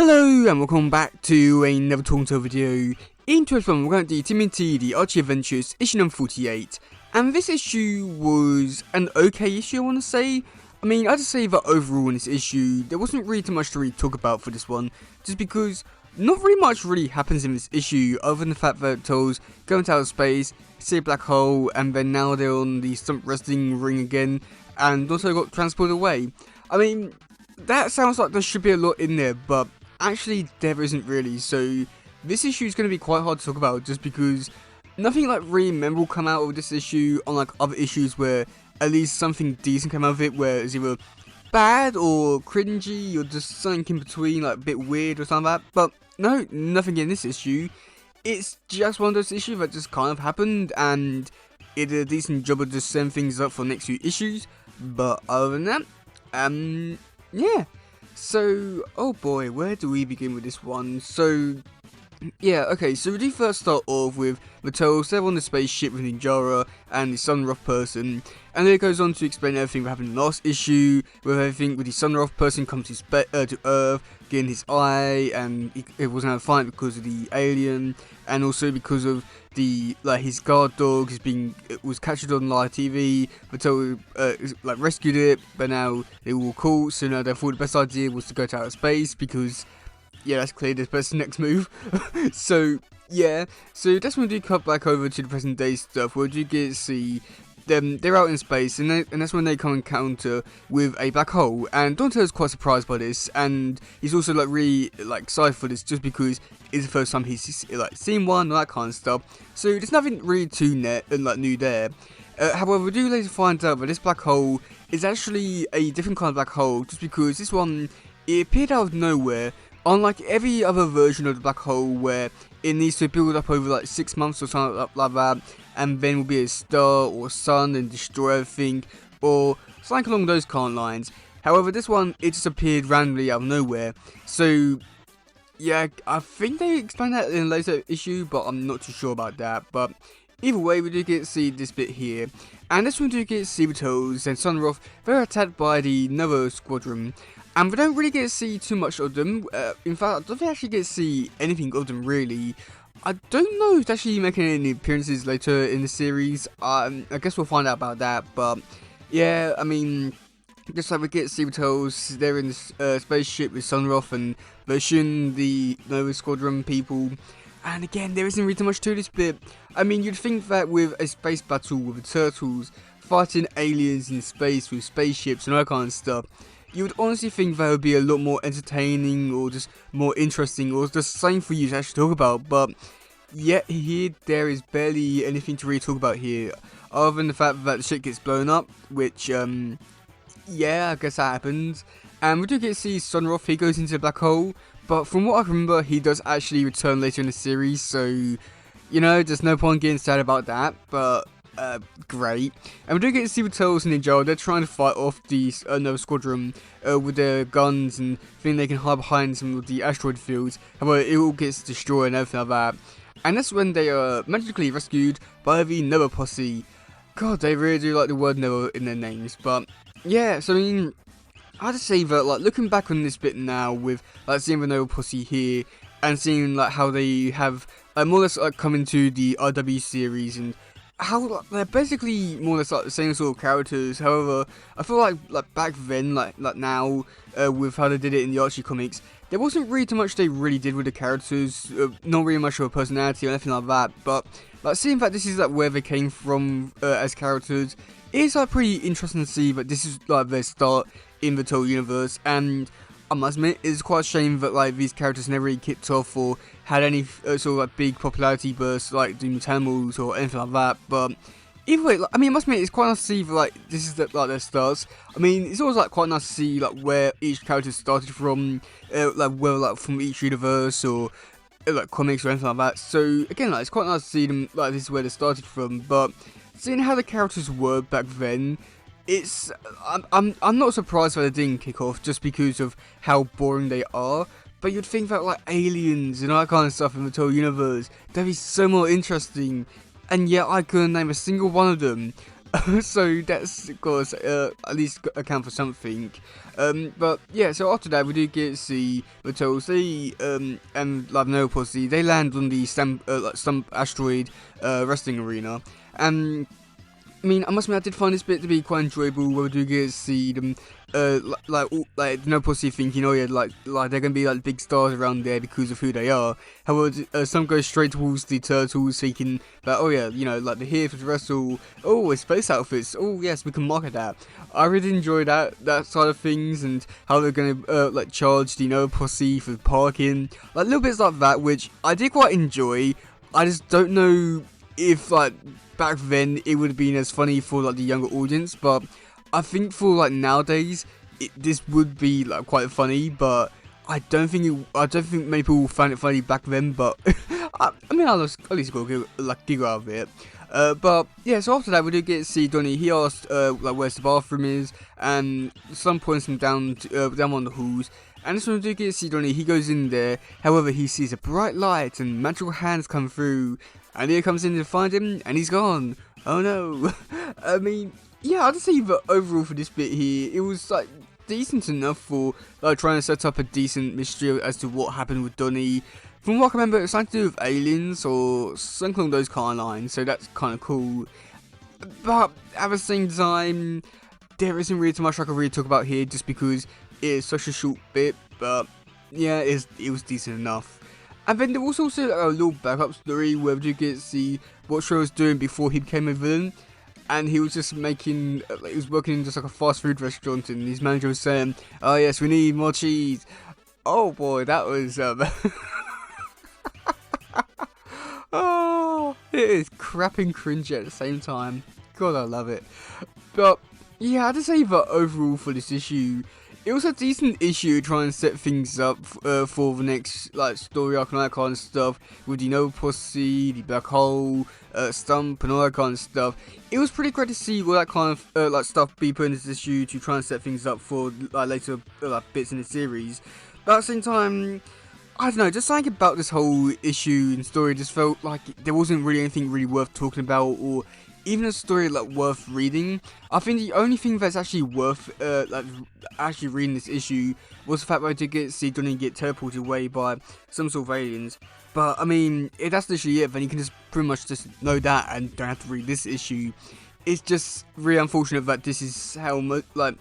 Hello and welcome back to another Talking Tale video. In today's one, we're going to do TMNT, the Archie Adventures, issue number 48. And this issue was an okay issue, I want to say. I mean, I'd say that overall in this issue, there wasn't really too much to really talk about for this one. Just because not very much really happens in this issue, other than the fact that Toes go into outer space, see a black hole, and then now they're on the stump resting ring again, and also got transported away. I mean, that sounds like there should be a lot in there, but actually there isn't really. So this issue is going to be quite hard to talk about, just because nothing like really memorable come out of this issue, unlike other issues where at least something decent came out of it, where it's either bad or cringy or just something in between, like a bit weird or something like that. But no, nothing in this issue. It's just one of those issues that just kind of happened, and it did a decent job of just setting things up for the next few issues. But other than that, yeah. So, oh boy, where do we begin with this one? So, yeah, okay, so we do first start off with Mattel, they're on the spaceship with Ninjara and the Sunroth person, and then it goes on to explain everything that happened in the last issue, with everything with the Sunroth person comes to Earth, getting his eye, and it wasn't able to fight because of the alien, and also because of the, like, his guard dog was captured on live TV. Mattel, rescued it, but now they were all caught, so now they thought the best idea was to go to outer space, because yeah, that's clearly the person's next move. So, yeah. So, that's when we do cut back over to the present day stuff, where you get to see them, they're out in space, and that's when they come encounter with a black hole. And Dante's quite surprised by this, and he's also, like, really, like, excited for this, just because it's the first time he's, like, seen one, and that kind of stuff. So, there's nothing really too new there. However, we do later find out that this black hole is actually a different kind of black hole, just because this one, it appeared out of nowhere. Unlike every other version of the black hole, where it needs to build up over like 6 months or something like that, and then will be a star or sun and destroy everything, or something along those kind of lines. However, this one, it just appeared randomly out of nowhere. So, yeah, I think they explain that in a later issue, but I'm not too sure about that. But either way, we do get to see this bit here. And this one do get to see the Toes and Sunroth. They're attacked by the Nova Squadron. And we don't really get to see too much of them. In fact, I don't think I actually get to see anything of them, really. I don't know if they're actually making any appearances later in the series. I guess we'll find out about that. But, yeah, I mean, just like we get to see the Toes, they're in this spaceship with Sunroth and Version, the Nova Squadron people. And again, there isn't really too much to this bit. I mean, you'd think that with a space battle with the Turtles, fighting aliens in space with spaceships and all that kind of stuff, you would honestly think that would be a lot more entertaining, or just more interesting, or just something for you to actually talk about. But yet here, there is barely anything to really talk about here, other than the fact that the ship gets blown up, which, yeah, I guess that happens. And we do get to see Sunroth, he goes into the black hole, but from what I remember, he does actually return later in the series, so, you know, there's no point getting sad about that, but great. And we do get to see the Turtles and Ninja, they're trying to fight off the Nova Squadron with their guns and think they can hide behind some of the asteroid fields. However, it all gets destroyed and everything like that. And that's when they are magically rescued by the Nova Posse. God, they really do like the word Nova in their names. But yeah, so I mean, I have to say that, like, looking back on this bit now with like seeing the Nova Posse here and seeing like how they have more or less like come into the RW series, and how they're basically more or less like the same sort of characters. However, I feel like back then, like now, with how they did it in the Archie comics, there wasn't really too much they really did with the characters. Not really much of a personality or anything like that. But like seeing that this is like where they came from as characters, it's like pretty interesting to see that this is like their start in the Total universe. And I must admit, it's quite a shame that like these characters never really kicked off or had any sort of like big popularity bursts like the Mutant or anything like that. But either way, like, I mean, I must admit, it's quite nice to see that, like, this is like their starts. I mean, it's always like quite nice to see like where each character started from, like from each universe or like comics or anything like that. So again, like, it's quite nice to see them like this is where they started from. But seeing how the characters were back then, it's I'm not surprised that they didn't kick off, just because of how boring they are. But you'd think that like aliens and all that kind of stuff in the Total universe, that'd be so more interesting. And yet I couldn't name a single one of them. So that's of course at least account for something. But yeah, so after that we do get to see Mattel, and like no Pussy, they land on the Stump asteroid wrestling arena, and I mean, I must admit, I did find this bit to be quite enjoyable, where we do get to see them, like no Pussy thinking, oh yeah, like they're gonna be like big stars around there because of who they are. However, some go straight towards the turtles, thinking that, oh yeah, you know, like they're here for the wrestle. Oh, it's space outfits. Oh yes, we can market that. I really enjoy that side of things, and how they're gonna like charge the no Pussy for parking, like little bits like that, which I did quite enjoy. I just don't know if like back then it would have been as funny for like the younger audience, but I think for like nowadays this would be like quite funny, but I don't think many people found it funny back then, but I mean I'll at least go giggle out of it. But yeah, so after that we do get to see Donnie. He asked like where's the bathroom is, and some points him down on the halls. And this one we do get to see Donnie. He goes in there. However, he sees a bright light and magical hands come through, and he comes in to find him, and he's gone. Oh no. I mean, yeah, I'd say that overall for this bit here, it was like decent enough for like trying to set up a decent mystery as to what happened with Donnie. From what I remember, it was something to do with aliens or something along those kind of lines, so that's kind of cool. But at the same time, there isn't really too much I can really talk about here, just because it is such a short bit. But yeah, it was decent enough. And then there was also a little backup story where we get to see what Shredder was doing before he became a villain. And he was just making, he was working in just like a fast food restaurant, and his manager was saying, oh yes, we need more cheese. Oh boy, that was, oh, it is crap and cringy at the same time. God, I love it. But yeah, I have to say that overall for this issue, it was a decent issue trying to set things up for the next like story arc and all that kind of stuff, with the no Pussy, the black hole, Stump and all that kind of stuff. It was pretty great to see all that kind of like stuff be put into this issue to try and set things up for like later bits in the series. But at the same time, I don't know, just something about this whole issue and story just felt like there wasn't really anything really worth talking about, or even a story like worth reading. I think the only thing that's actually worth like actually reading this issue was the fact that I did get to see Donnie get teleported away by some sort of aliens. But I mean, if that's literally it, then you can just pretty much just know that and don't have to read this issue. It's just really unfortunate that this is how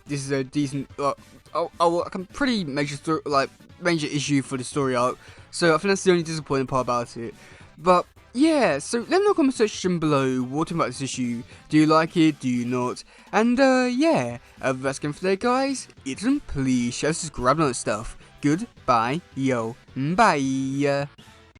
this is a decent like a pretty major story, like major issue for the story arc. So I think that's the only disappointing part about it. But yeah, so let me know in the comment section below what about this issue. Do you like it? Do you not? And yeah, that's going for today, guys. Please share, subscribe, and all that stuff. Goodbye, yo, bye.